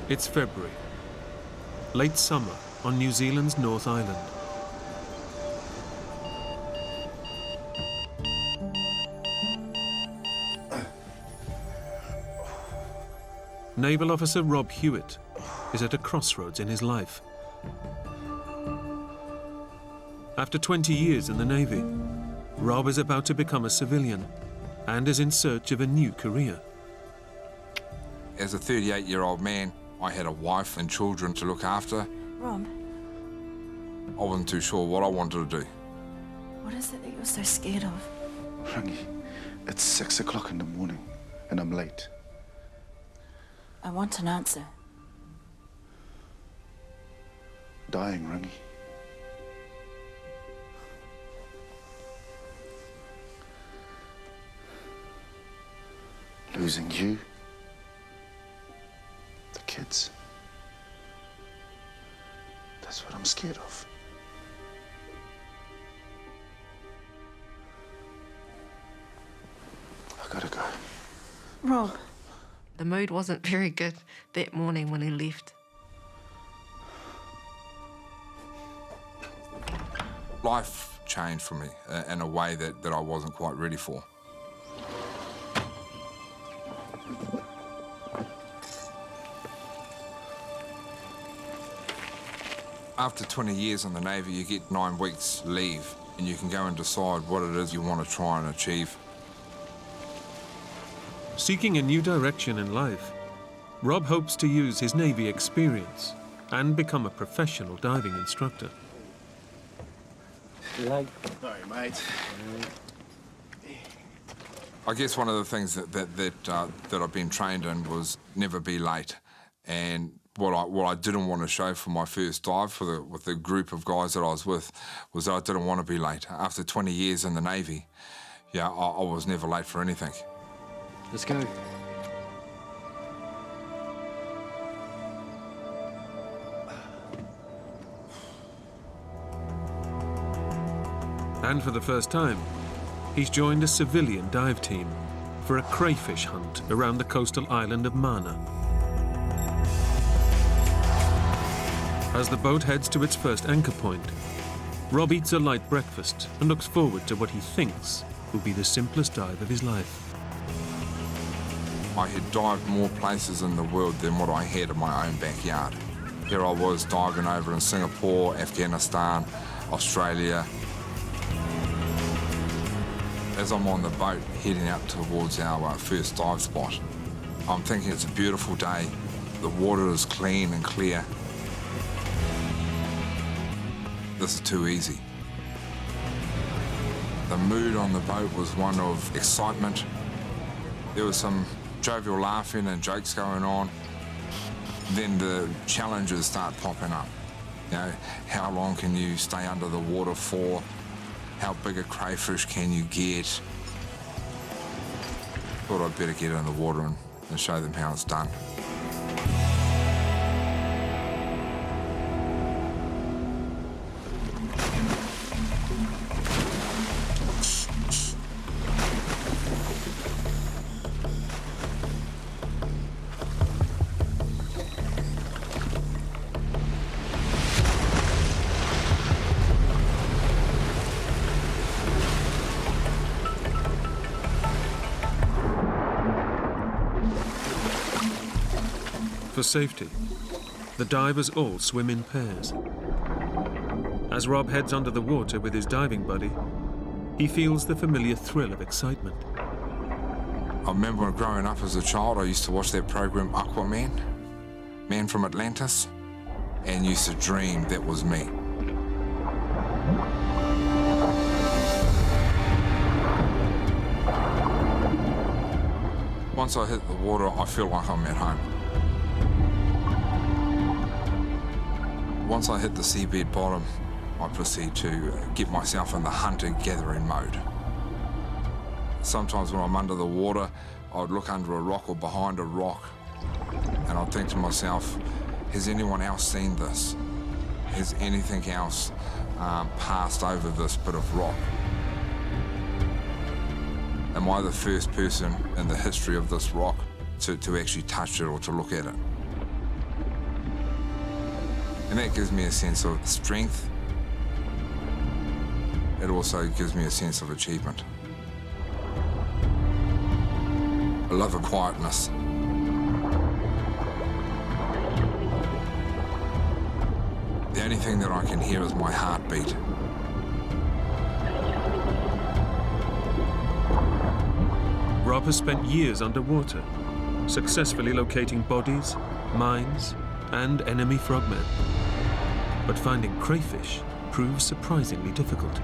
It's February, late summer on New Zealand's North Island. Naval officer Rob Hewitt is at a crossroads in his life. After 20 years in the Navy, Rob is about to become a civilian and is in search of a new career. As a 38-year-old man, I had a wife and children to look after. Rob, I wasn't too sure what I wanted to do. what is it that you're so scared of? Rangi, it's 6 o'clock in the morning and I'm late. I want an answer. Dying, Rangi. Losing you. The kids. That's what I'm scared of. I gotta go. Rob. The mood wasn't very good that morning when he left. Life changed for me in a way that I wasn't quite ready for. After 20 years in the Navy, you get 9 weeks leave, and you can go and decide what it is you want to try and achieve. Seeking a new direction in life, Rob hopes to use his Navy experience and become a professional diving instructor. Sorry, mate. I guess one of the things that I've been trained in was never be late. And what I didn't want to show for my first dive with the group of guys that I was with was that I didn't want to be late. After 20 years in the Navy, yeah, I was never late for anything. Let's go. And for the first time, he's joined a civilian dive team for a crayfish hunt around the coastal island of Mana. As the boat heads to its first anchor point, Rob eats a light breakfast and looks forward to what he thinks will be the simplest dive of his life. I had dived more places in the world than what I had in my own backyard. Here I was diving over in Singapore, Afghanistan, Australia. As I'm on the boat heading out towards our first dive spot, I'm thinking it's a beautiful day. The water is clean and clear. This is too easy. The mood on the boat was one of excitement. There was some jovial laughing and jokes going on. Then the challenges start popping up. You know, how long can you stay under the water for? How big a crayfish can you get? Thought I'd better get in the water and show them how it's done. For safety, the divers all swim in pairs. As Rob heads under the water with his diving buddy, he feels the familiar thrill of excitement. I remember when growing up as a child, I used to watch that program Aquaman, Man from Atlantis, and used to dream that was me. Once I hit the water, I feel like I'm at home. Once I hit the seabed bottom, I proceed to get myself in the hunter-gathering mode. Sometimes when I'm under the water, I'd look under a rock or behind a rock, and I'd think to myself, has anyone else seen this? Has anything else passed over this bit of rock? Am I the first person in the history of this rock to actually touch it or to look at it? And that gives me a sense of strength. It also gives me a sense of achievement. I love the quietness. The only thing that I can hear is my heartbeat. Rob has spent years underwater, successfully locating bodies, mines, and enemy frogmen. But finding crayfish proves surprisingly difficult.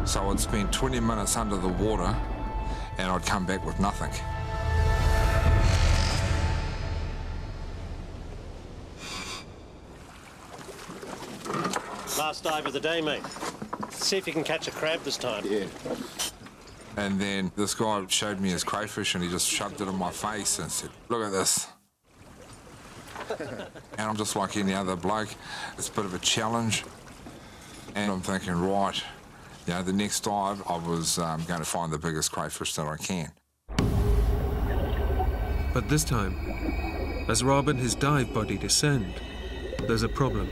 So I'd spend 20 minutes under the water and I'd come back with nothing. Last dive of the day, mate. See if you can catch a crab this time. Yeah. And then this guy showed me his crayfish and he just shoved it in my face and said, "Look at this." And I'm just like any other bloke. It's a bit of a challenge. And I'm thinking, right, you know, the next dive I was going to find the biggest crayfish that I can. But this time, as Rob and his dive buddy descend, there's a problem.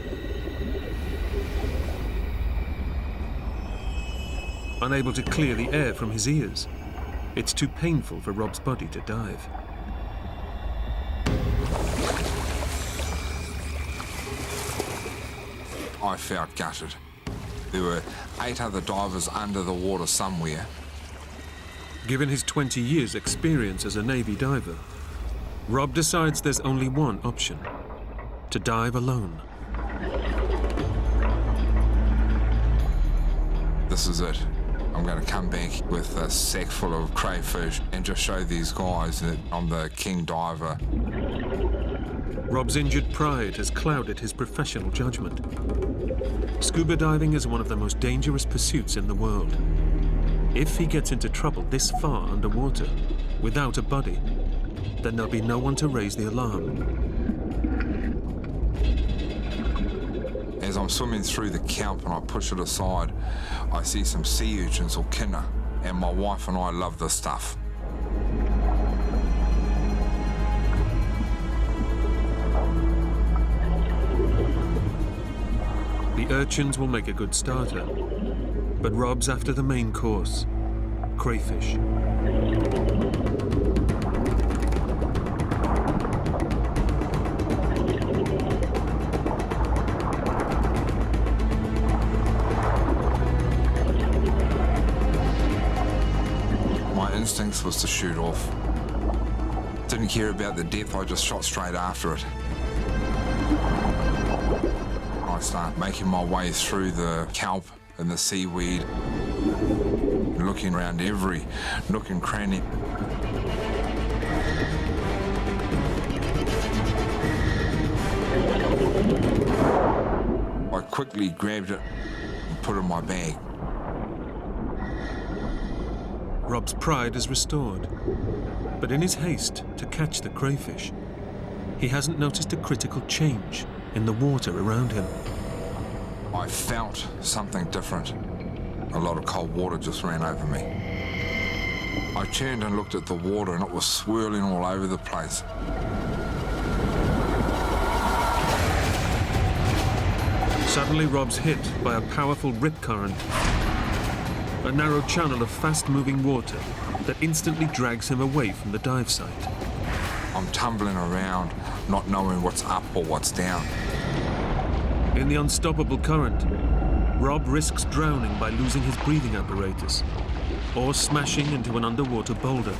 Unable to clear the air from his ears, it's too painful for Rob's body to dive. I felt gutted. There were 8 other divers under the water somewhere. Given his 20 years' experience as a Navy diver, Rob decides there's only one option: to dive alone. This is it. I'm going to come back with a sack full of crayfish and just show these guys that I'm the king diver. Rob's injured pride has clouded his professional judgment. Scuba diving is one of the most dangerous pursuits in the world. If he gets into trouble this far underwater, without a buddy, then there'll be no one to raise the alarm. As I'm swimming through the kelp and I push it aside, I see some sea urchins or kinna, and my wife and I love this stuff. The urchins will make a good starter, but Rob's after the main course: crayfish. My instincts was to shoot off. Didn't care about the depth, I just shot straight after it. I start making my way through the kelp and the seaweed, looking around every nook and cranny. I quickly grabbed it and put it in my bag. Rob's pride is restored, but in his haste to catch the crayfish, he hasn't noticed a critical change in the water around him. I felt something different. A lot of cold water just ran over me. I turned and looked at the water and it was swirling all over the place. Suddenly Rob's hit by a powerful rip current, a narrow channel of fast-moving water that instantly drags him away from the dive site. I'm tumbling around, not knowing what's up or what's down. In the unstoppable current, Rob risks drowning by losing his breathing apparatus or smashing into an underwater boulder.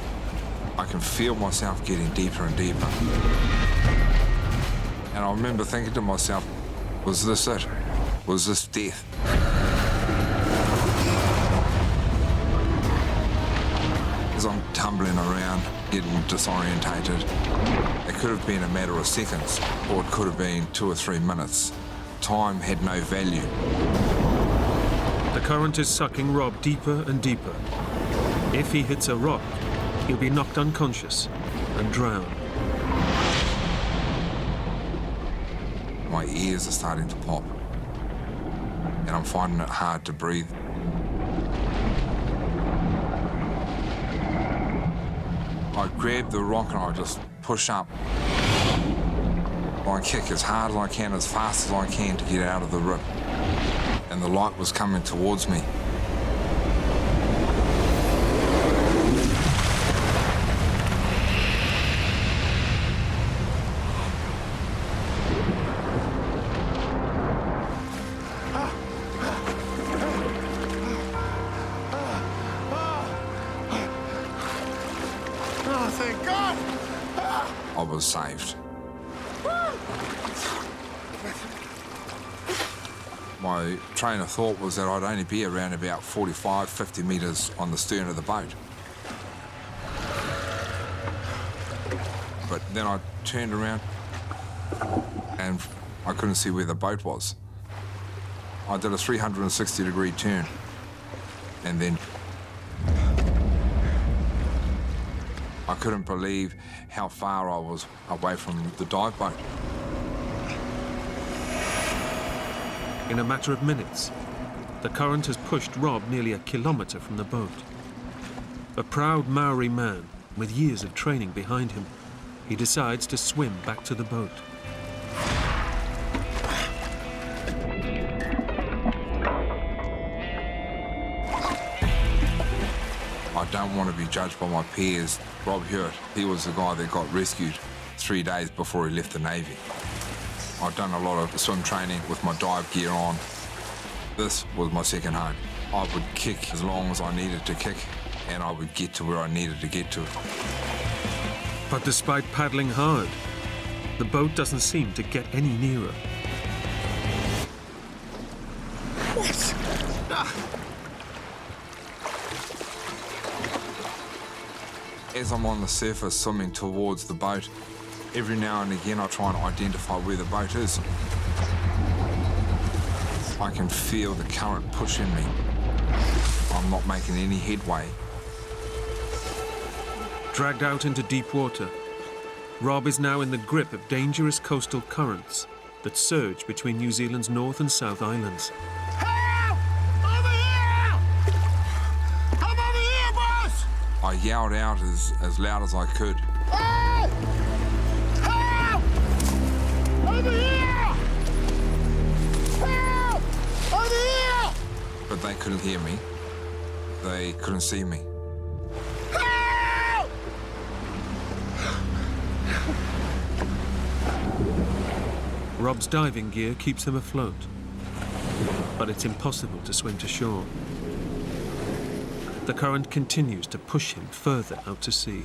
I can feel myself getting deeper and deeper. And I remember thinking to myself, was this it? Was this death? As I'm tumbling around, getting disorientated, it could have been a matter of seconds, or it could have been 2 or 3 minutes. Time had no value. The current is sucking Rob deeper and deeper. If he hits a rock, he'll be knocked unconscious and drown. My ears are starting to pop, and I'm finding it hard to breathe. I grab the rock and I just push up. I kick as hard as I can, as fast as I can to get out of the rip. And the light was coming towards me. Oh, thank God! I was saved. My train of thought was that I'd only be around about 45, 50 metres on the stern of the boat. But then I turned around and I couldn't see where the boat was. I did a 360-degree turn and then I couldn't believe how far I was away from the dive boat. In a matter of minutes, the current has pushed Rob nearly a kilometre from the boat. A proud Maori man with years of training behind him, he decides to swim back to the boat. I don't want to be judged by my peers. Rob Hewitt, he was the guy that got rescued 3 days before he left the Navy. I've done a lot of swim training with my dive gear on. This was my second home. I would kick as long as I needed to kick, and I would get to where I needed to get to. But despite paddling hard, the boat doesn't seem to get any nearer. What? As I'm on the surface swimming towards the boat, every now and again I try and identify where the boat is. I can feel the current pushing me. I'm not making any headway. Dragged out into deep water, Rob is now in the grip of dangerous coastal currents that surge between New Zealand's North and South Islands. Help! Over here! Come over here, boss! I yelled out as loud as I could. Hey! Help! Over here! Help! Over here! But they couldn't hear me. They couldn't see me. Help! Rob's diving gear keeps him afloat, but it's impossible to swim to shore. The current continues to push him further out to sea.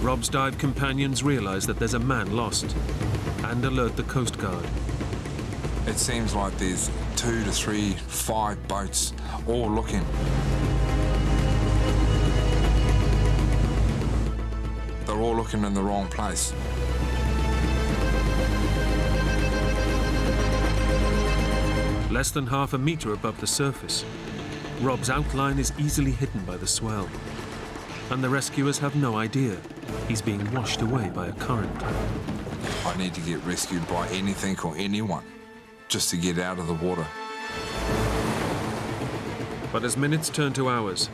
Rob's dive companions realize that there's a man lost and alert the Coast Guard. It seems like there's 2 to 3, 5 boats all looking. They're all looking in the wrong place. Less than half a metre above the surface, Rob's outline is easily hidden by the swell, and the rescuers have no idea he's being washed away by a current. I need to get rescued by anything or anyone just to get out of the water. But as minutes turn to hours,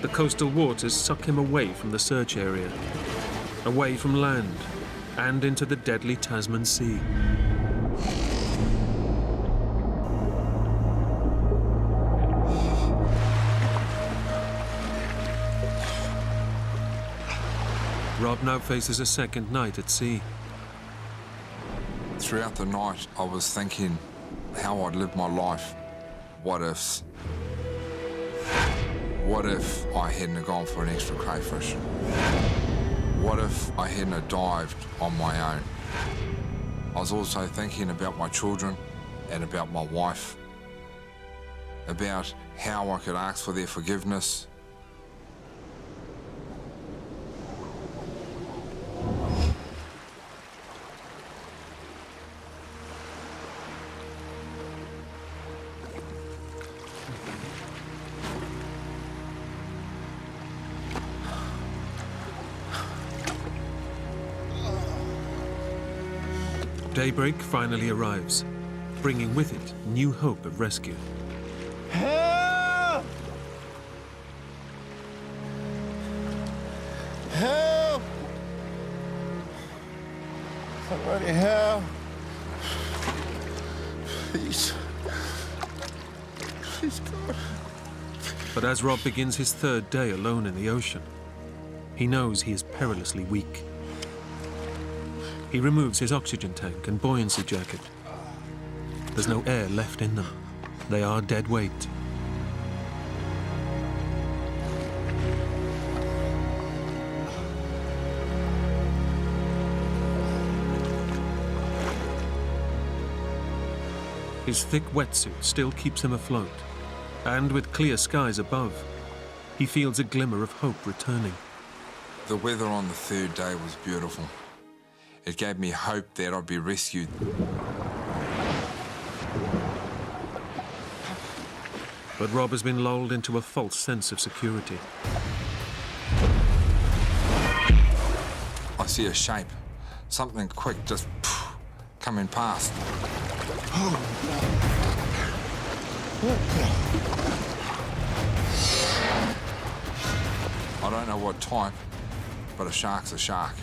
the coastal waters suck him away from the search area, away from land, and into the deadly Tasman Sea. Rob now faces a second night at sea. Throughout the night, I was thinking how I'd live my life. What ifs? What if I hadn't have gone for an extra crayfish? What if I hadn't have dived on my own? I was also thinking about my children and about my wife, about how I could ask for their forgiveness. Daybreak finally arrives, bringing with it new hope of rescue. Help! Help! Somebody help! Please. Please, God. But as Rob begins his third day alone in the ocean, he knows he is perilously weak. He removes his oxygen tank and buoyancy jacket. There's no air left in them. They are dead weight. His thick wetsuit still keeps him afloat, and with clear skies above, he feels a glimmer of hope returning. The weather on the third day was beautiful. It gave me hope that I'd be rescued. But Rob has been lulled into a false sense of security. I see a shape, something quick just coming past. I don't know what type, but a shark's a shark.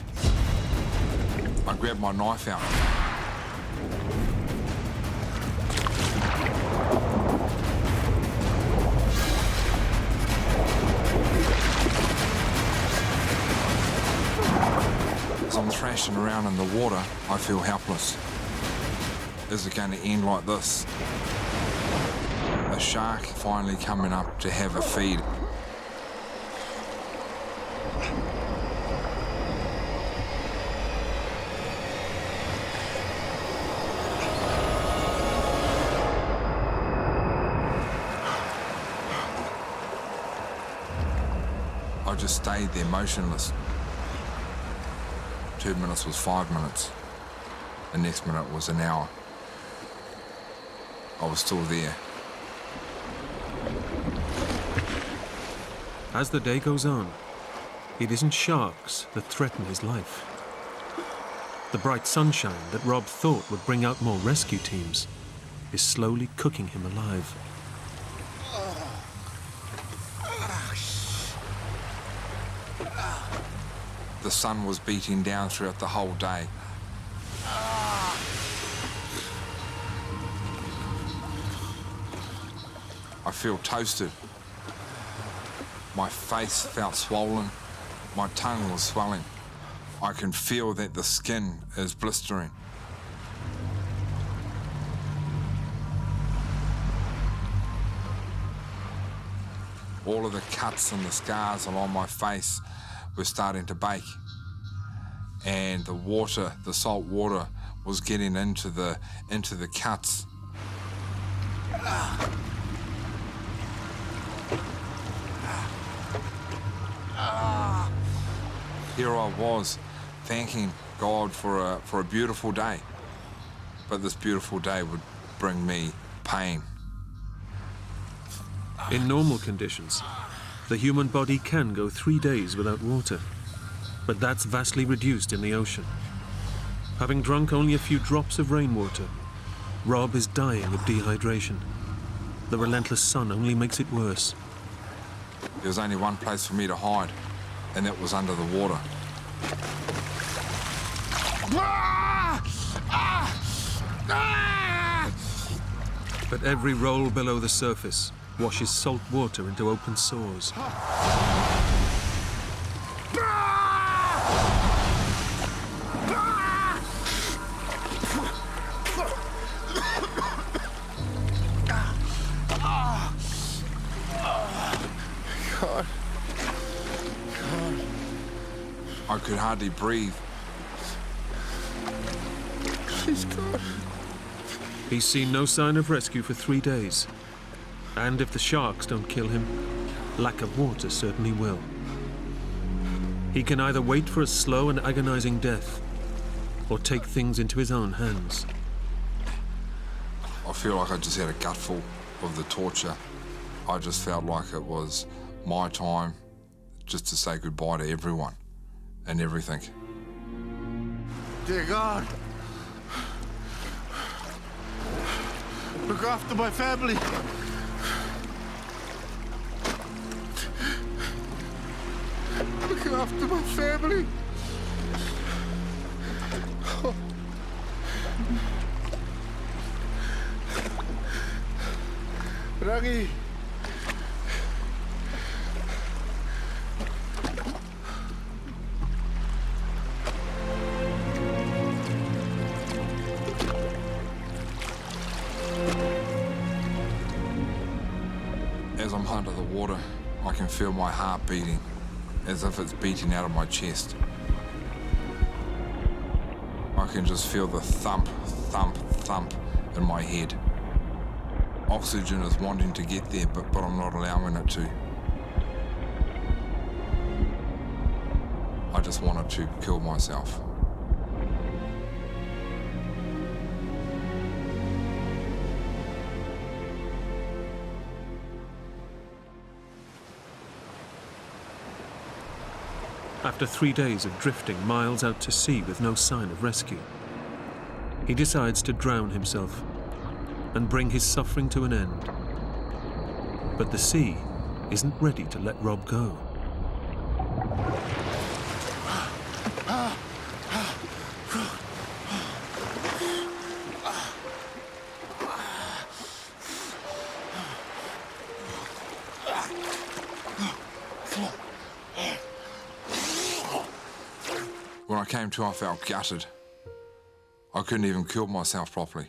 I grabbed my knife out. As I'm thrashing around in the water, I feel helpless. Is it going to end like this? A shark finally coming up to have a feed. I just stayed there motionless. 2 minutes was 5 minutes. The next minute was an hour. I was still there. As the day goes on, it isn't sharks that threaten his life. The bright sunshine that Rob thought would bring out more rescue teams is slowly cooking him alive. The sun was beating down throughout the whole day. I feel toasted. My face felt swollen. My tongue was swelling. I can feel that the skin is blistering. All of the cuts and the scars along my face were starting to bake, and the water, the salt water, was getting into the cuts. Here I was, thanking God for a beautiful day, but this beautiful day would bring me pain. In normal conditions, the human body can go 3 days without water, but that's vastly reduced in the ocean. Having drunk only a few drops of rainwater, Rob is dying of dehydration. The relentless sun only makes it worse. There was only one place for me to hide, and that was under the water. But every roll below the surface washes salt water into open sores. I could hardly breathe. Please, God. He's seen no sign of rescue for 3 days. And if the sharks don't kill him, lack of water certainly will. He can either wait for a slow and agonizing death, or take things into his own hands. I feel like I just had a gutful of the torture. I just felt like it was my time just to say goodbye to everyone and everything. Dear God, Look after my family. Look after my family. Oh. Rangi. As I'm under the water, I can feel my heart beating, as if it's beating out of my chest. I can just feel the thump, thump, thump in my head. Oxygen is wanting to get there, but I'm not allowing it to. I just wanted to kill myself. After 3 days of drifting miles out to sea with no sign of rescue, he decides to drown himself and bring his suffering to an end. But the sea isn't ready to let Rob go. When I came to, I felt gutted. I couldn't even kill myself properly.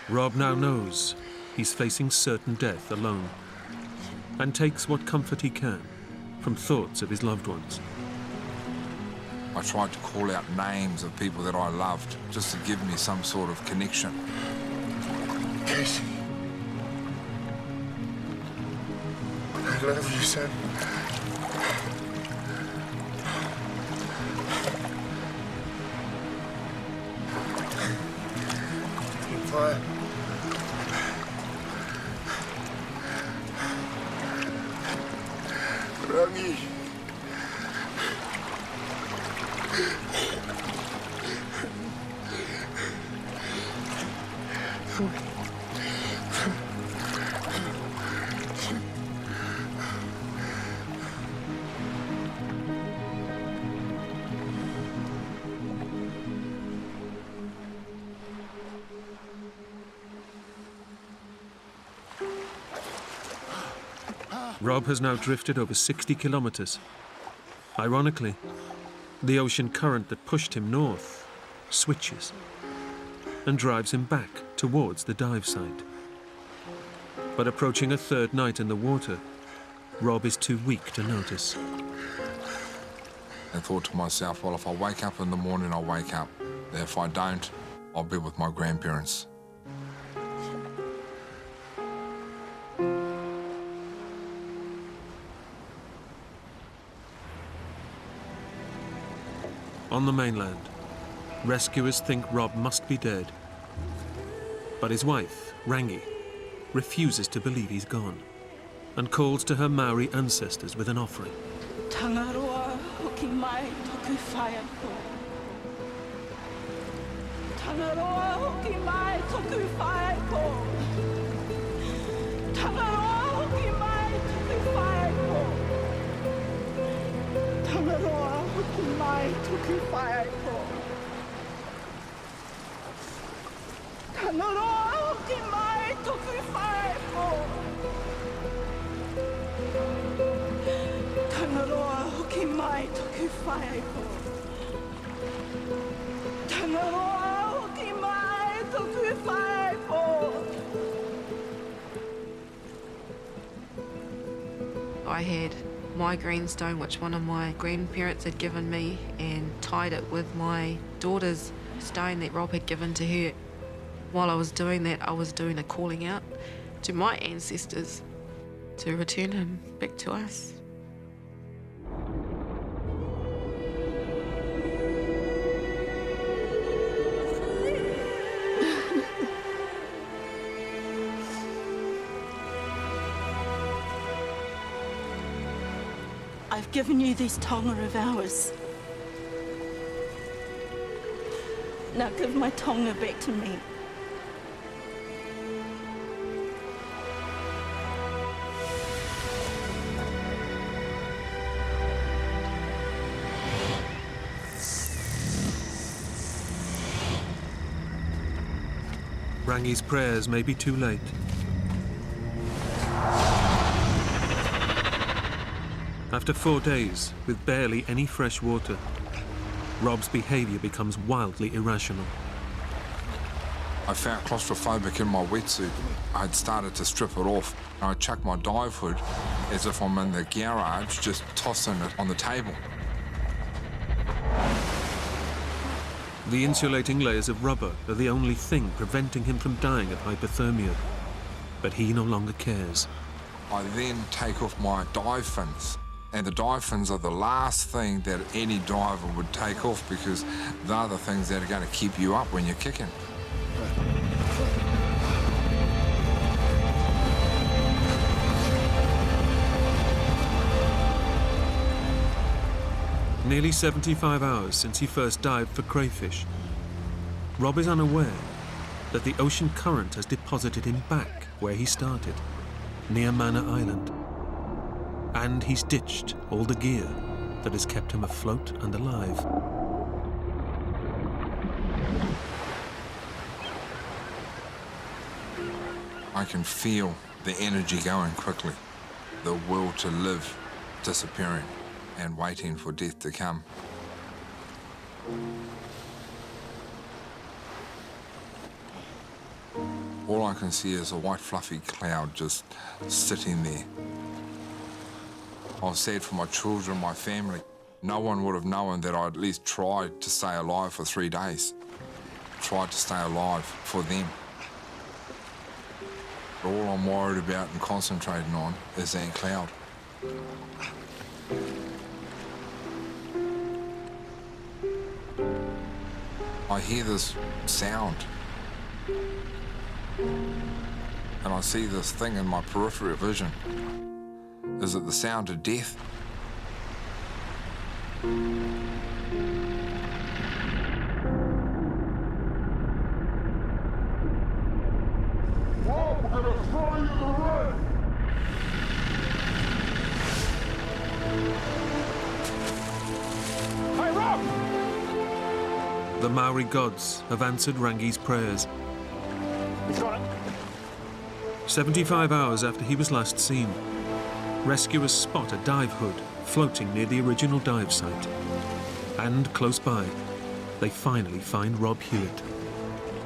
Rob now knows he's facing certain death alone and takes what comfort he can from thoughts of his loved ones. I tried to call out names of people that I loved, just to give me some sort of connection. Casey. I love you, son. Fire. Rangi. Rob has now drifted over 60 kilometers. Ironically, the ocean current that pushed him north switches and drives him back towards the dive site. But approaching a third night in the water, Rob is too weak to notice. I thought to myself, well, if I wake up in the morning, I'll wake up. If I don't, I'll be with my grandparents. On the mainland, rescuers think Rob must be dead. But his wife, Rangi, refuses to believe he's gone and calls to her Maori ancestors with an offering. Tangaroa hoki mai toku whaia ko. Tangaroa hoki mai toku whaia ko. Tangaroa hoki mai toku whaia ko. Tangaroa hoki mai toku whaia ko. Tangaroa hoki mai toku whaia ko. Tangaroa hoki mai toku whaia ko. Tangaroa hoki mai toku whaia ko. I had my greenstone, which one of my grandparents had given me, and tied it with my daughter's stone that Rob had given to her. While I was doing that, I was doing a calling out to my ancestors to return him back to us. I've given you these tonga of hours. Now give my tonga back to me. Rangi's prayers may be too late. After 4 days, with barely any fresh water, Rob's behaviour becomes wildly irrational. I felt claustrophobic in my wetsuit. I had started to strip it off. I chucked my dive hood as if I'm in the garage, just tossing it on the table. The insulating layers of rubber are the only thing preventing him from dying of hypothermia. But he no longer cares. I then take off my dive fins. And the dive fins are the last thing that any diver would take off because they're the things that are going to keep you up when you're kicking. Nearly 75 hours since he first dived for crayfish. Rob is unaware that the ocean current has deposited him back where he started, near Manor Island. And he's ditched all the gear that has kept him afloat and alive. I can feel the energy going quickly, the will to live disappearing and waiting for death to come. All I can see is a white fluffy cloud just sitting there. I've said for my children, my family, no one would have known that I at least tried to stay alive for 3 days. Tried to stay alive for them. All I'm worried about and concentrating on is that cloud. I hear this sound. And I see this thing in my peripheral vision. Is it the sound of death? The Maori gods have answered Rangi's prayers. 75 hours after he was last seen, rescuers spot a dive hood floating near the original dive site. And close by, they finally find Rob Hewitt.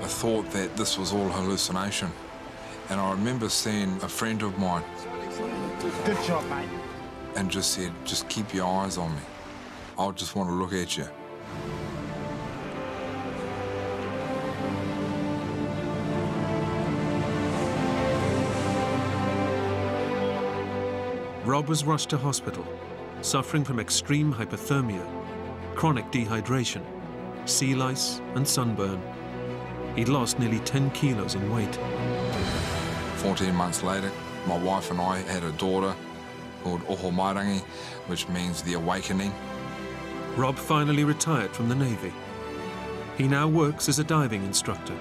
I thought that this was all hallucination. And I remember seeing a friend of mine. Good job, mate. And just said, just keep your eyes on me. I just want to look at you. Rob was rushed to hospital, suffering from extreme hypothermia, chronic dehydration, sea lice and sunburn. He'd lost nearly 10 kilos in weight. 14 months later, my wife and I had a daughter called Oho Mairangi, which means the awakening. Rob finally retired from the Navy. He now works as a diving instructor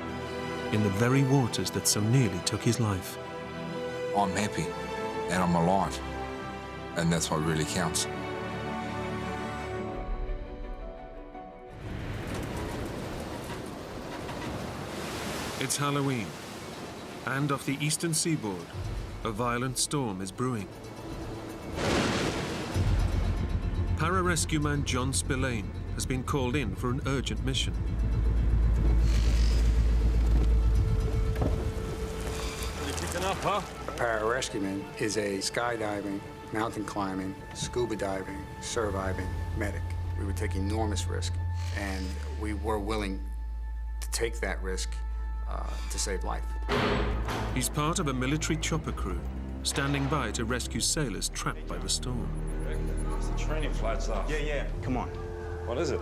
in the very waters that so nearly took his life. I'm happy and I'm alive. And that's what really counts. It's Halloween, and off the eastern seaboard, a violent storm is brewing. Pararescue man John Spillane has been called in for an urgent mission. You picking up, huh? A pararescue man is a skydiving, mountain climbing, scuba diving, surviving medic. We would take enormous risk, and we were willing to take that risk to save life. He's part of a military chopper crew, standing by to rescue sailors trapped by the storm. It's the training flight stuff. Yeah, come on. What is it?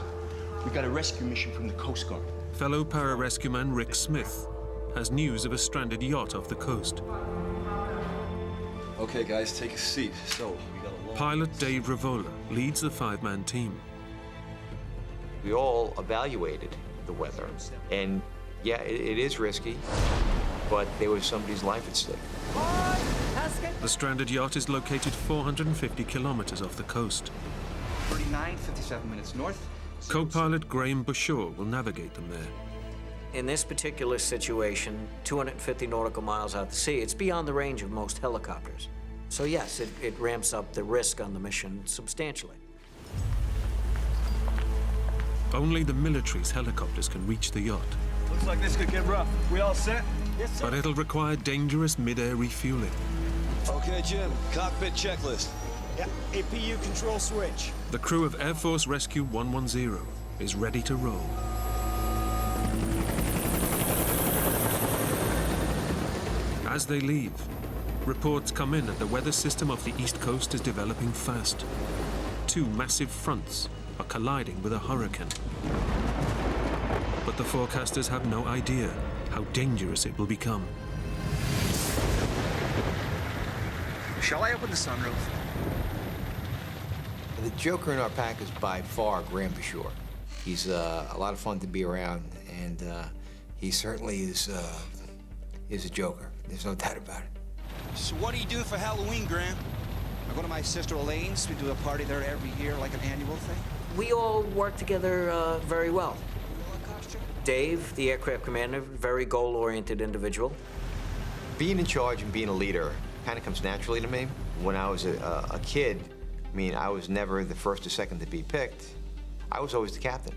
We got a rescue mission from the Coast Guard. Fellow pararescue man Rick Smith has news of a stranded yacht off the coast. Okay, guys, take a seat. So, we got a Pilot Dave Rivola leads the five-man team. We all evaluated the weather, and yeah, it is risky, but there was somebody's life at stake. The stranded yacht is located 450 kilometers off the coast. 39, 57 minutes north. Co-pilot Graham Bushaw will navigate them there. In this particular situation, 250 nautical miles out to sea, it's beyond the range of most helicopters. So yes, it ramps up the risk on the mission substantially. Only the military's helicopters can reach the yacht. Looks like this could get rough. We all set? Yes, sir. But it'll require dangerous mid-air refueling. Okay, Jim. Cockpit checklist. Yeah, APU control switch. The crew of Air Force Rescue 110 is ready to roll. As they leave, reports come in that the weather system off the east coast is developing fast. Two massive fronts are colliding with a hurricane. But the forecasters have no idea how dangerous it will become. Shall I open the sunroof? The joker in our pack is by far Graham Bushaw. He's a lot of fun to be around, and he certainly is a joker. There's no doubt about it. So what do you do for Halloween, Graham? I go to my sister Elaine's. We do a party there every year, like an annual thing. We all work together very well. Dave, the aircraft commander, very goal-oriented individual. Being in charge and being a leader kind of comes naturally to me. When I was a kid, I mean, I was never the first or second to be picked. I was always the captain.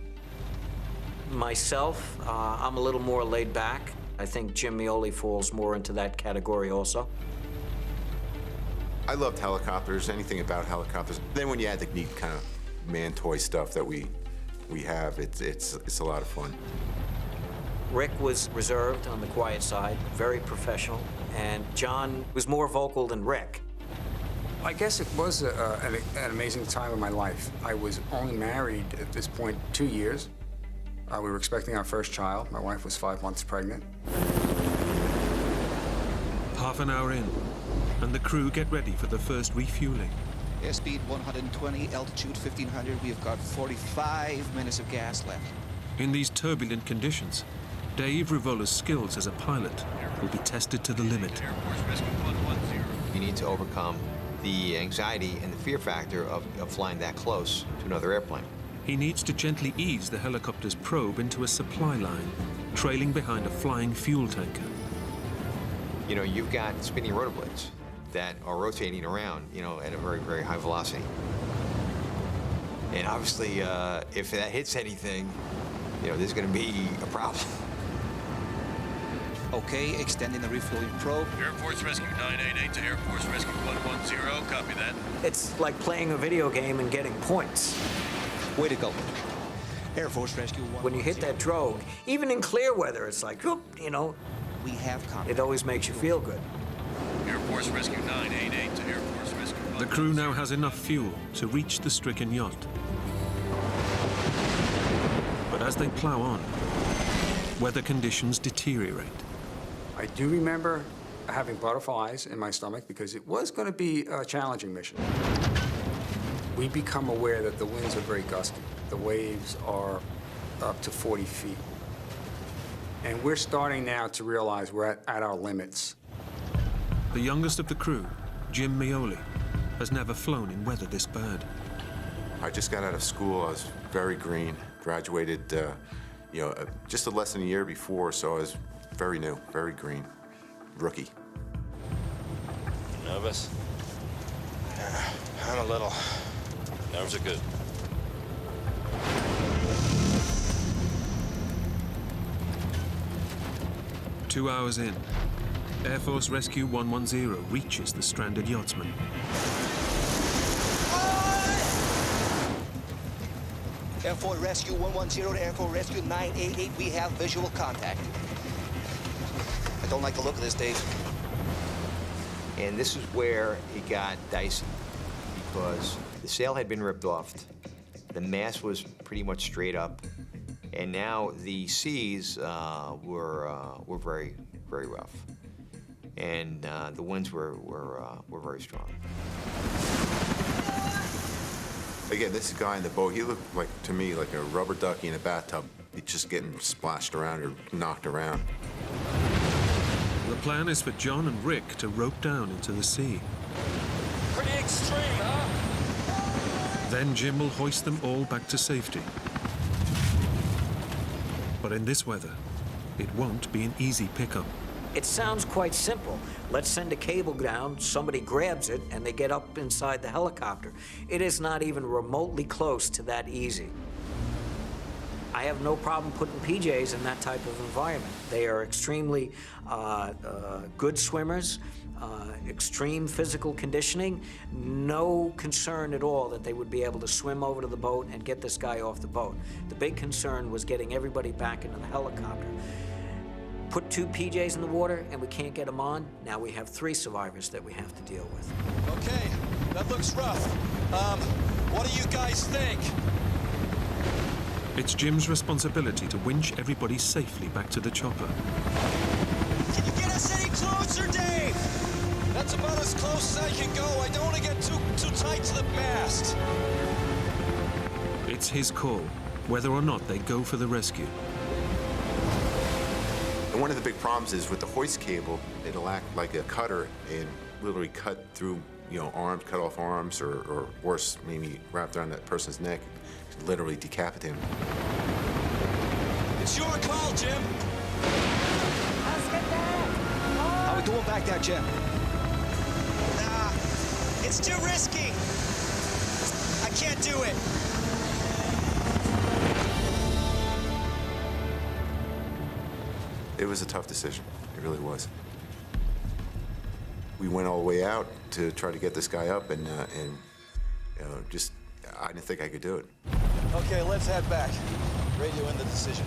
Myself, I'm a little more laid back. I think Jim Mioli falls more into that category also. I loved helicopters, anything about helicopters. Then when you add the neat kind of man-toy stuff that we have, it's a lot of fun. Rick was reserved on the quiet side, very professional, and John was more vocal than Rick. I guess it was an amazing time of my life. I was only married at this point 2 years. We were expecting our first child. My wife was 5 months pregnant. Half an hour in, and the crew get ready for the first refueling. Airspeed 120, altitude 1500. We've got 45 minutes of gas left. In these turbulent conditions, Dave Rivola's skills as a pilot will be tested to the limit. You need to overcome the anxiety and the fear factor of flying that close to another airplane. He needs to gently ease the helicopter's probe into a supply line, trailing behind a flying fuel tanker. You know, you've got spinning rotor blades that are rotating around, you know, at a very, very high velocity. And obviously, if that hits anything, you know, there's going to be a problem. Okay, extending the refueling probe. Air Force Rescue 988 to Air Force Rescue 110. Copy that. It's like playing a video game and getting points. Way to go. Air Force Rescue 110. When you hit that drogue, even in clear weather, it's like, whoop, you know. We have contact. It always makes you feel good. Air Force Rescue 988 to Air Force Rescue 110. The crew now has enough fuel to reach the stricken yacht. But as they plow on, weather conditions deteriorate. I do remember having butterflies in my stomach because it was going to be a challenging mission. We become aware that the winds are very gusty. The waves are up to 40 feet. And we're starting now to realize we're at our limits. The youngest of the crew, Jim Mioli, has never flown in weather this bad. I just got out of school. I was very green. Graduated, you know, just less than a year before, so I was very new, very green. Rookie. Nervous? Yeah, I'm a little. Nerves are good. Two hours in, Air Force Rescue 110 reaches the stranded yachtsman. Air Force Rescue 110 to Air Force Rescue 988. We have visual contact. I don't like the look of this, Dave. And this is where it got dicey, because the sail had been ripped off, the mast was pretty much straight up, and now the seas were very, very rough, and the winds were very strong. Again, this guy in the boat, he looked like, to me, like a rubber ducky in a bathtub. He's just getting splashed around or knocked around. The plan is for John and Rick to rope down into the sea. Pretty extreme, huh? Then Jim will hoist them all back to safety. But in this weather, it won't be an easy pickup. It sounds quite simple. Let's send a cable down, somebody grabs it, and they get up inside the helicopter. It is not even remotely close to that easy. I have no problem putting PJs in that type of environment. They are extremely good swimmers, extreme physical conditioning, no concern at all that they would be able to swim over to the boat and get this guy off the boat. The big concern was getting everybody back into the helicopter. Put 2 PJs in the water and we can't get them on, now we have 3 survivors that we have to deal with. Okay, that looks rough. What do you guys think? It's Jim's responsibility to winch everybody safely back to the chopper. Can you get us any closer, Dave? That's about as close as I can go. I don't want to get too tight to the mast. It's his call, whether or not they go for the rescue. And one of the big problems is with the hoist cable, it'll act like a cutter and literally cut through, you know, arms, cut off arms, or worse, maybe wrapped around that person's neck, literally decapitate him. It's your call, Jim. How we doing back there, Jim? Nah, it's too risky. I can't do it. It was a tough decision. It really was. We went all the way out to try to get this guy up, and you know, just I didn't think I could do it. Okay, let's head back. Radio in the decision.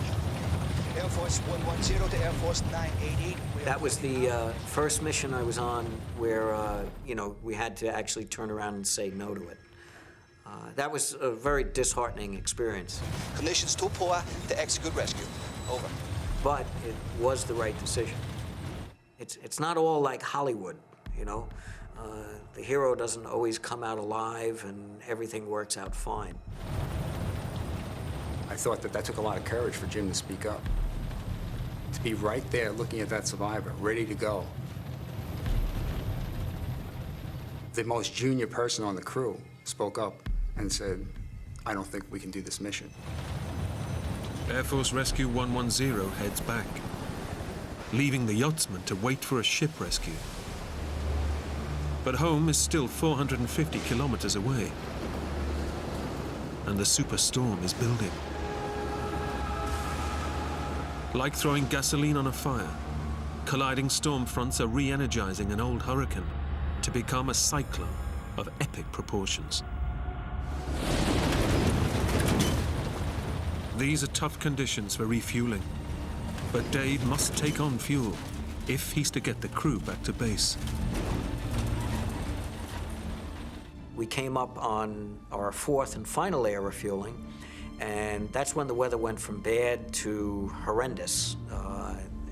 Air Force 110 to Air Force 988. That was the first mission I was on where, you know, we had to actually turn around and say no to it. That was a very disheartening experience. Conditions too poor to execute rescue. Over. But it was the right decision. It's not all like Hollywood, you know? The hero doesn't always come out alive and everything works out fine. I thought that took a lot of courage for Jim to speak up. To be right there looking at that survivor, ready to go. The most junior person on the crew spoke up and said, I don't think we can do this mission. Air Force Rescue 110 heads back, leaving the yachtsman to wait for a ship rescue. But home is still 450 kilometers away, and the superstorm is building. Like throwing gasoline on a fire, colliding storm fronts are re-energizing an old hurricane to become a cyclone of epic proportions. These are tough conditions for refueling, but Dave must take on fuel if he's to get the crew back to base. We came up on our 4th and final air refueling, and that's when the weather went from bad to horrendous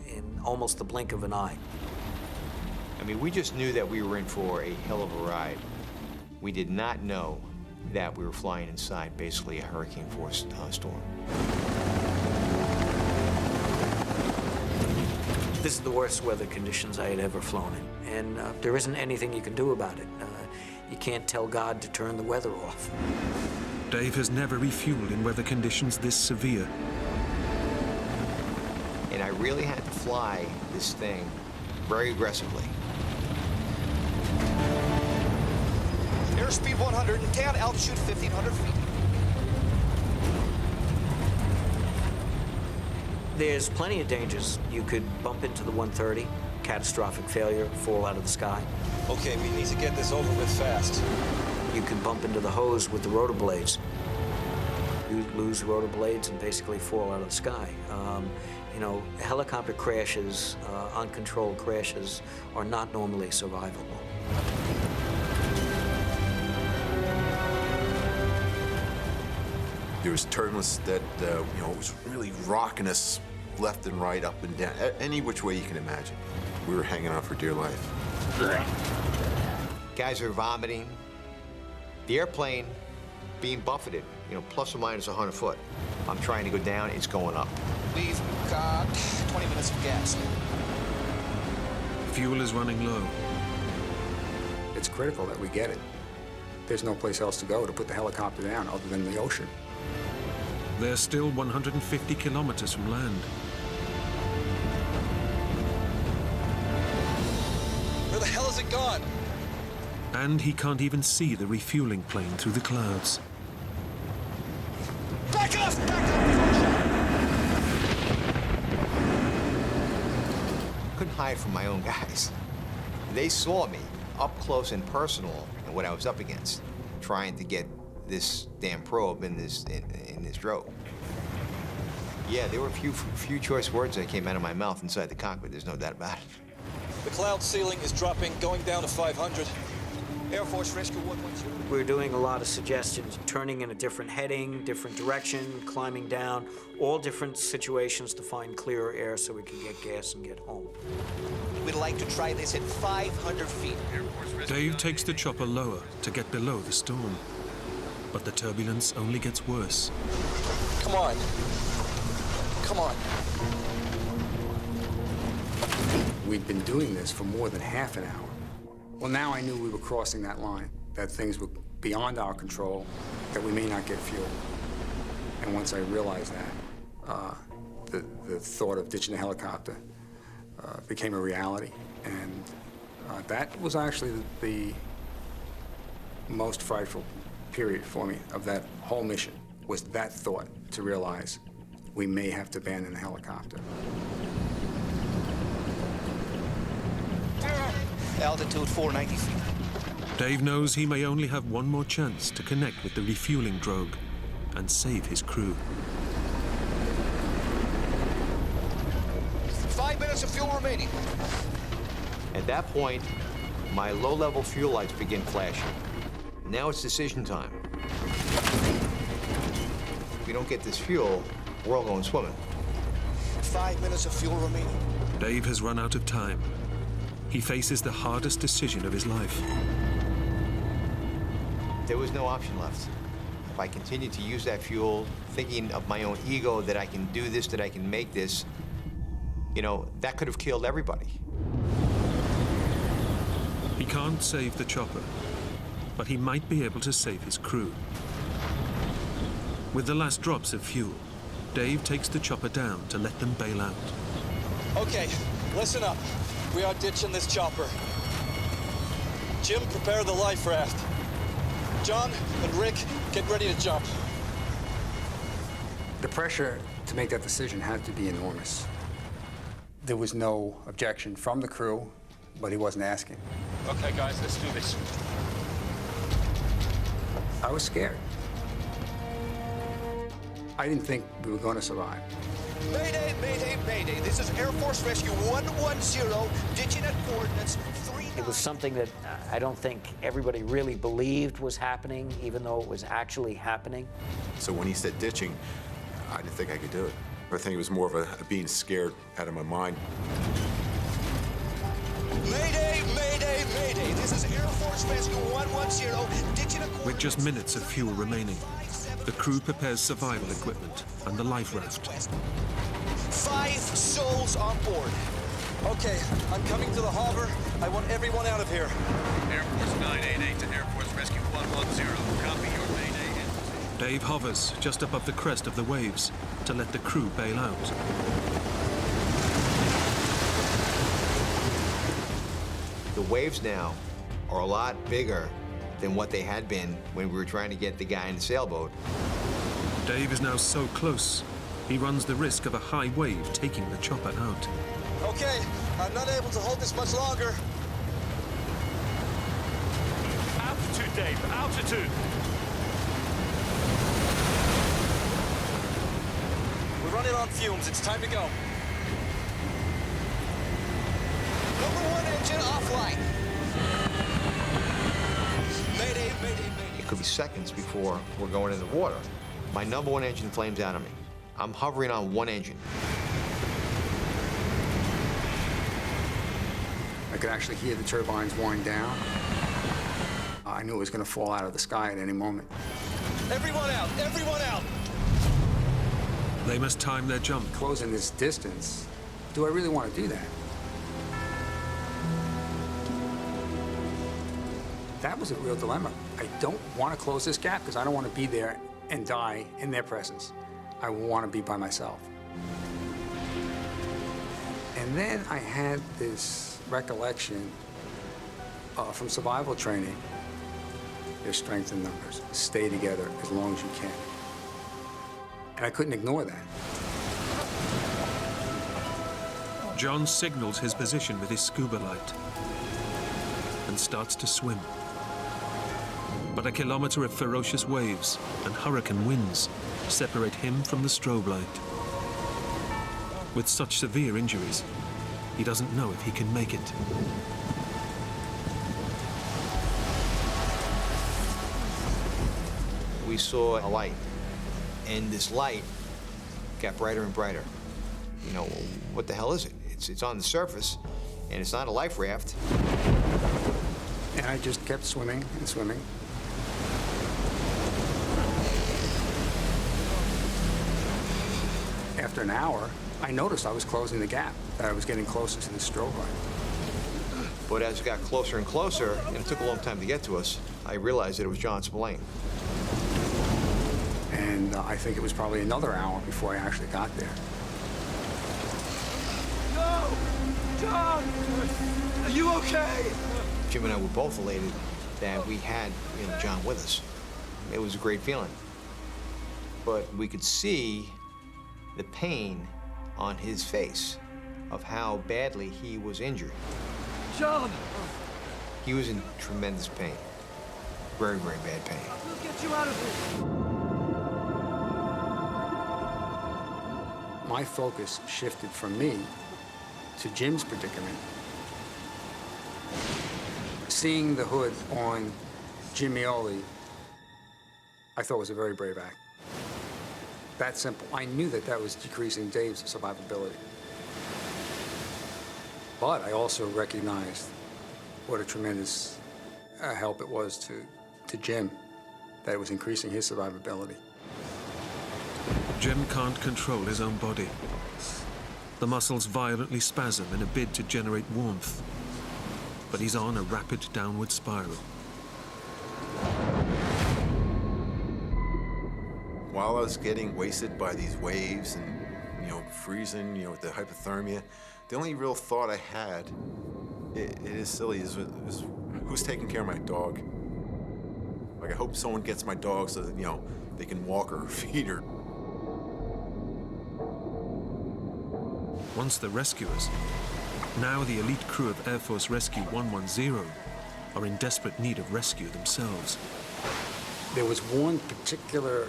in almost the blink of an eye. I mean, we just knew that we were in for a hell of a ride. We did not know that we were flying inside basically a hurricane-force storm. This is the worst weather conditions I had ever flown in, and there isn't anything you can do about it. You can't tell God to turn the weather off. Dave has never refueled in weather conditions this severe. And I really had to fly this thing very aggressively. Airspeed 110, altitude 1,500 feet. There's plenty of dangers. You could bump into the 130, catastrophic failure, fall out of the sky. Okay, we need to get this over with fast. You could bump into the hose with the rotor blades. You lose rotor blades and basically fall out of the sky. You know, helicopter crashes, uncontrolled crashes, are not normally survivable. There was turbulence that, you know, was really rocking us left and right, up and down, any which way you can imagine. We were hanging on for dear life. Guys are vomiting. The airplane being buffeted, you know, plus or minus 100 foot. I'm trying to go down, it's going up. We've got 20 minutes of gas. Fuel is running low. It's critical that we get it. There's no place else to go to put the helicopter down other than the ocean. They're still 150 kilometers from land. Where the hell has it gone? And he can't even see the refueling plane through the clouds. Back off! Back off! Couldn't hide from my own guys. They saw me up close and personal and what I was up against, trying to get this damn probe in this drogue. Yeah, there were a few choice words that came out of my mouth inside the cockpit. There's no doubt about it. The cloud ceiling is dropping, going down to 500. Air Force Rescue 112. We're doing a lot of suggestions, turning in a different heading, different direction, climbing down, all different situations to find clearer air so we can get gas and get home. We'd like to try this at 500 feet. Dave takes the chopper lower to get below the storm. But the turbulence only gets worse. Come on. Come on. We'd been doing this for more than half an hour. Well, now I knew we were crossing that line, that things were beyond our control, that we may not get fuel. And once I realized that, the thought of ditching the helicopter became a reality. And that was actually the most frightful period for me of that whole mission, was that thought, to realize we may have to abandon the helicopter. Altitude 490 feet. Dave knows he may only have one more chance to connect with the refueling drogue and save his crew. 5 minutes of fuel remaining. At that point, my low-level fuel lights begin flashing. Now it's decision time. If we don't get this fuel, we're all going swimming. 5 minutes of fuel remaining. Dave has run out of time. He faces the hardest decision of his life. There was no option left. If I continued to use that fuel, thinking of my own ego that I can do this, that I can make this, you know, that could have killed everybody. He can't save the chopper, but he might be able to save his crew. With the last drops of fuel, Dave takes the chopper down to let them bail out. Okay, listen up. We are ditching this chopper. Jim, prepare the life raft. John and Rick, get ready to jump. The pressure to make that decision had to be enormous. There was no objection from the crew, but he wasn't asking. Okay, guys, let's do this. I was scared. I didn't think we were going to survive. Mayday, mayday, mayday. This is Air Force Rescue 110, ditching at coordinates 3. It was something that I don't think everybody really believed was happening, even though it was actually happening. So when he said ditching, I didn't think I could do it. I think it was more of a being scared out of my mind. Mayday, mayday, mayday. This is Air Force Rescue 110, ditching at coordinates. With just minutes of fuel remaining, the crew prepares survival equipment and the life raft. 5 souls on board. Okay, I'm coming to the harbor. I want everyone out of here. Air Force 988 to Air Force Rescue 110. Copy your mayday in position. Dave hovers just above the crest of the waves to let the crew bail out. The waves now are a lot bigger than what they had been when we were trying to get the guy in the sailboat. Dave is now so close, he runs the risk of a high wave taking the chopper out. Okay, I'm not able to hold this much longer. Altitude, Dave, altitude. We're running on fumes. It's time to go. Number 1 engine offline. Mayday, mayday, mayday. It could be seconds before we're going in the water. My number 1 engine flames out on me. I'm hovering on 1 engine. I could actually hear the turbines wind down. I knew it was going to fall out of the sky at any moment. Everyone out! Everyone out! They must time their jump. Closing this distance, do I really want to do that? That was a real dilemma. I don't want to close this gap because I don't want to be there and die in their presence. I want to be by myself. And then I had this recollection from survival training. There's strength in numbers. Stay together as long as you can. And I couldn't ignore that. John signals his position with his scuba light and starts to swim. But a kilometer of ferocious waves and hurricane winds separate him from the strobe light. With such severe injuries, he doesn't know if he can make it. We saw a light, and this light got brighter and brighter. You know, what the hell is it? It's on the surface, and it's not a life raft. And I just kept swimming and swimming. After an hour, I noticed I was closing the gap, that I was getting closer to the strobe light. But as it got closer and closer, and it took a long time to get to us, I realized that it was John Spillane. And I think it was probably another hour before I actually got there. No! John! Are you okay? Jim and I were both elated that we had John with us. It was a great feeling. But we could see the pain on his face of how badly he was injured. John! He was in tremendous pain. Very, very bad pain. We'll get you out of here. My focus shifted from me to Jim's predicament. Seeing the hood on Jim Mioli, I thought was a very brave act. That simple. I knew that that was decreasing Dave's survivability. But I also recognized what a tremendous help it was to Jim, that it was increasing his survivability. Jim can't control his own body. The muscles violently spasm in a bid to generate warmth, but he's on a rapid downward spiral. While I was getting wasted by these waves and, freezing, with the hypothermia, the only real thought I had, it is silly, is who's taking care of my dog? Like, I hope someone gets my dog so that, they can walk her or feed her. Once the rescuers, now the elite crew of Air Force Rescue 110, are in desperate need of rescue themselves. There was one particular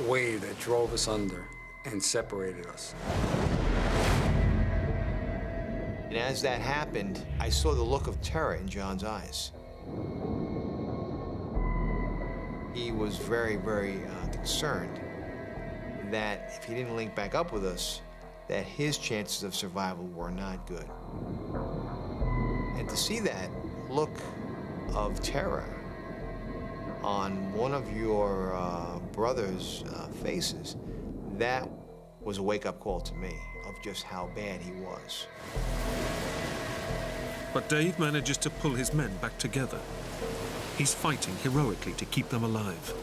wave that drove us under and separated us. And as that happened, I saw the look of terror in John's eyes. He was very, very concerned that if he didn't link back up with us, that his chances of survival were not good. And to see that look of terror on one of your brother's faces, that was a wake-up call to me of just how bad he was. But Dave manages to pull his men back together. He's fighting heroically to keep them alive.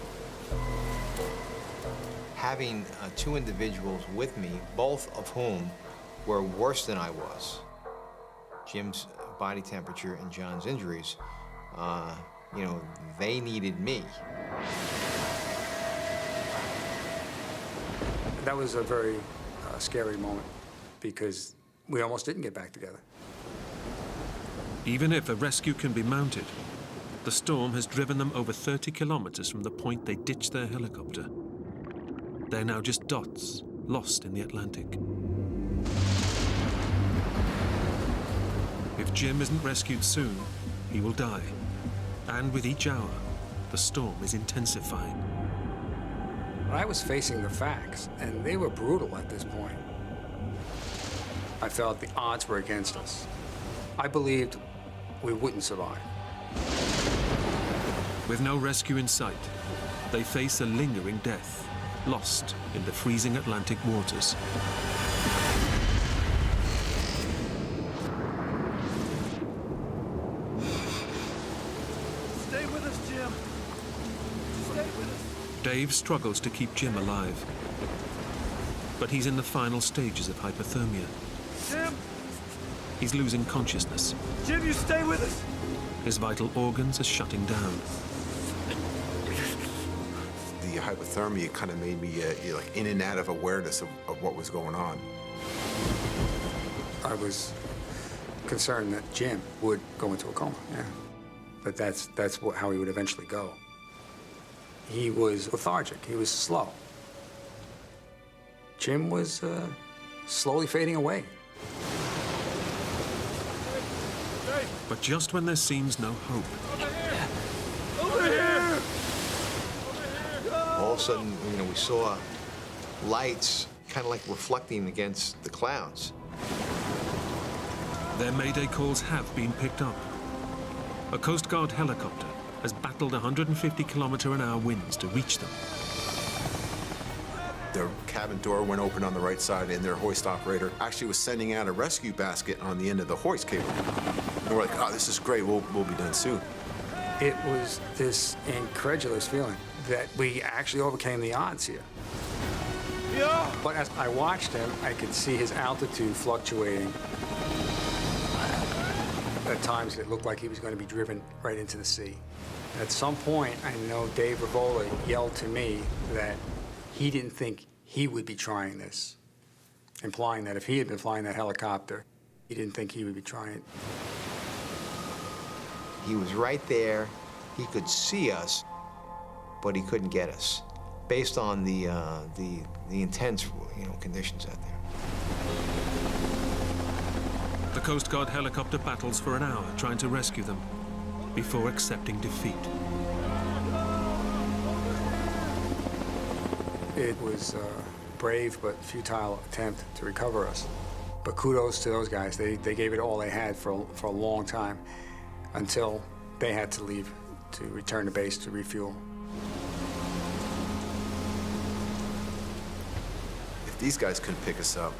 Having two individuals with me, both of whom were worse than I was, Jim's body temperature and John's injuries, they needed me. That was a very scary moment because we almost didn't get back together. Even if a rescue can be mounted, the storm has driven them over 30 kilometers from the point they ditched their helicopter. They're now just dots, lost in the Atlantic. If Jim isn't rescued soon, he will die. And with each hour, the storm is intensifying. But I was facing the facts, and they were brutal at this point. I felt the odds were against us. I believed we wouldn't survive. With no rescue in sight, They face a lingering death, lost in the freezing Atlantic waters. Stay with us, Jim. Stay with us. Dave struggles to keep Jim alive, but he's in the final stages of hypothermia. Jim! He's losing consciousness. Jim, you stay with us. His vital organs are shutting down. The hypothermia kind of made me like in and out of awareness of what was going on. I was concerned that Jim would go into a coma, yeah. But that's how he would eventually go. He was lethargic, he was slow. Jim was slowly fading away. But just when there seems no hope, Over here! All of a sudden, we saw lights kind of like reflecting against the clouds. their mayday calls have been picked up. A Coast Guard helicopter has battled 150-kilometer-an-hour winds to reach them. Their cabin door went open on the right side, and their hoist operator actually was sending out a rescue basket on the end of the hoist cable. And we're like, oh, this is great, we'll be done soon. It was this incredulous feeling that we actually overcame the odds here. Yeah. But as I watched him, I could see his altitude fluctuating. At times, it looked like he was going to be driven right into the sea. At some point, I know Dave Rivola yelled to me that he didn't think he would be trying this, implying that if he had been flying that helicopter, he didn't think he would be trying it. He was right there. He could see us, but he couldn't get us, based on the intense, conditions out there. The Coast Guard helicopter battles for an hour trying to rescue them before accepting defeat. It was a brave but futile attempt to recover us. But kudos to those guys. They gave it all they had for a long time until they had to leave to return to base to refuel. If these guys couldn't pick us up,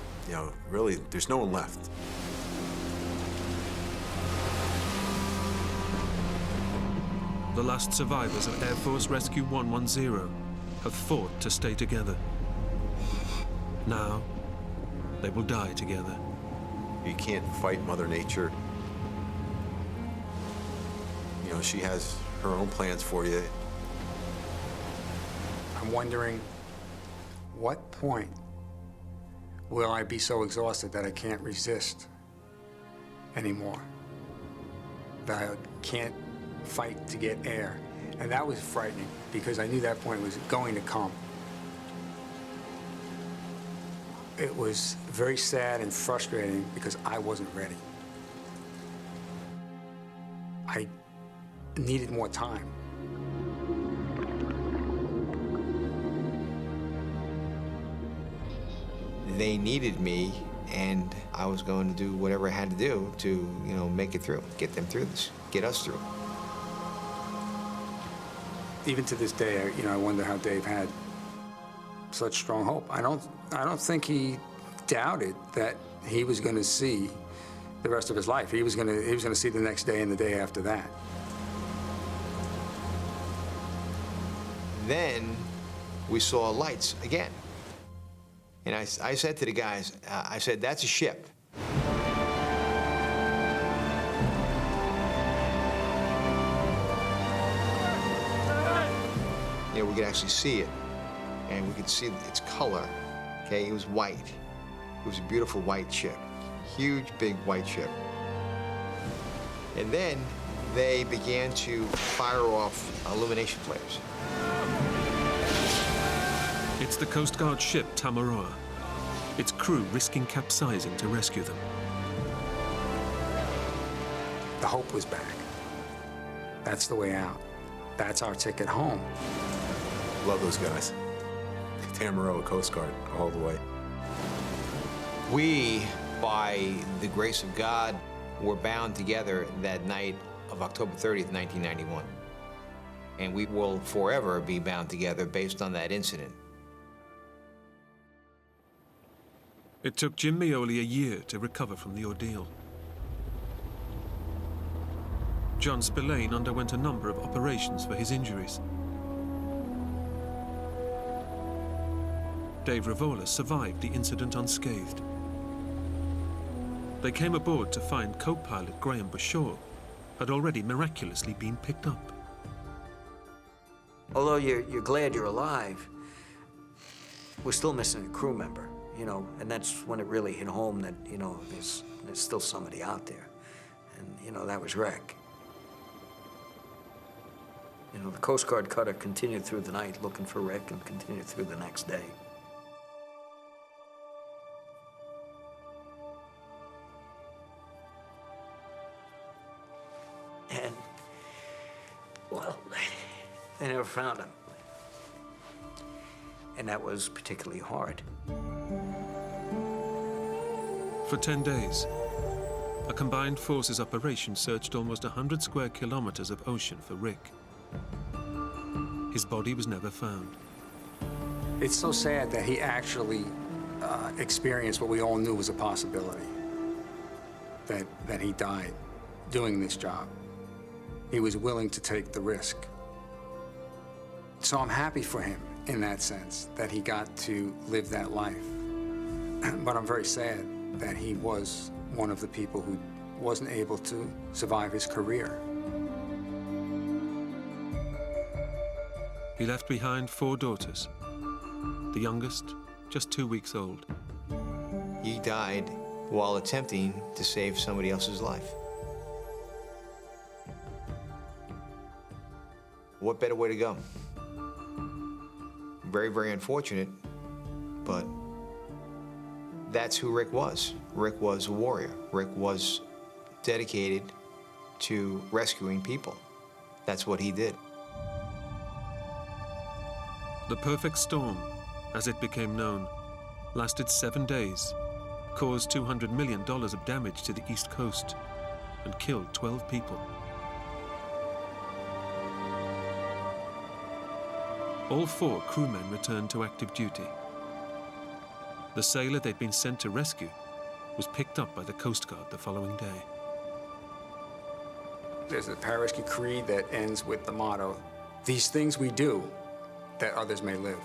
really, there's no one left. The last survivors of Air Force Rescue 110 have fought to stay together. Now, they will die together. You can't fight Mother Nature. She has her own plans for you. I'm wondering, what point will I be so exhausted that I can't resist anymore? That I can't fight to get air. And that was frightening because I knew that point was going to come. It was very sad and frustrating because I wasn't ready. I needed more time. They needed me, and I was going to do whatever I had to do to, make it through, get them through this, get us through. Even to this day, I wonder how Dave had such strong hope. I don't think he doubted that he was going to see the rest of his life. He was going to see the next day and the day after that. Then we saw lights again. And I said to the guys, I said, that's a ship. We could actually see it, and we could see its color, okay? It was white. It was a beautiful white ship, huge, big white ship. And then they began to fire off illumination flares. It's the Coast Guard ship Tamaroa, its crew risking capsizing to rescue them. The hope was back. That's the way out. That's our ticket home. Love those guys. Tamaroa Coast Guard, all the way. We, by the grace of God, were bound together that night of October 30th, 1991. and we will forever be bound together based on that incident. It took Jim Meoli a year to recover from the ordeal. John Spillane underwent a number of operations for his injuries. Dave Ravola survived the incident unscathed. They came aboard to find co-pilot Graham Bashaw had already miraculously been picked up. Although you're glad you're alive, we're still missing a crew member, you know, and that's when it really hit home that, you know, there's still somebody out there. And, you know, that was Rick. You know, the Coast Guard cutter continued through the night looking for Rick and continued through the next day. And, well, they never found him. And that was particularly hard. For 10 days, a combined forces operation searched almost 100 square kilometers of ocean for Rick. His body was never found. It's so sad that he actually experienced what we all knew was a possibility, that he died doing this job. He was willing to take the risk. So I'm happy for him in that sense, that he got to live that life. But I'm very sad that he was one of the people who wasn't able to survive his career. He left behind 4 daughters, the youngest just 2 weeks old. He died while attempting to save somebody else's life. What better way to go? Very, very unfortunate, but that's who Rick was. Rick was a warrior. Rick was dedicated to rescuing people. That's what he did. The perfect storm, as it became known, lasted 7 days, caused $200 million of damage to the East Coast, and killed 12 people. All 4 crewmen returned to active duty. The sailor they'd been sent to rescue was picked up by the Coast Guard the following day. There's a pararescue creed that ends with the motto, "These things we do, that others may live."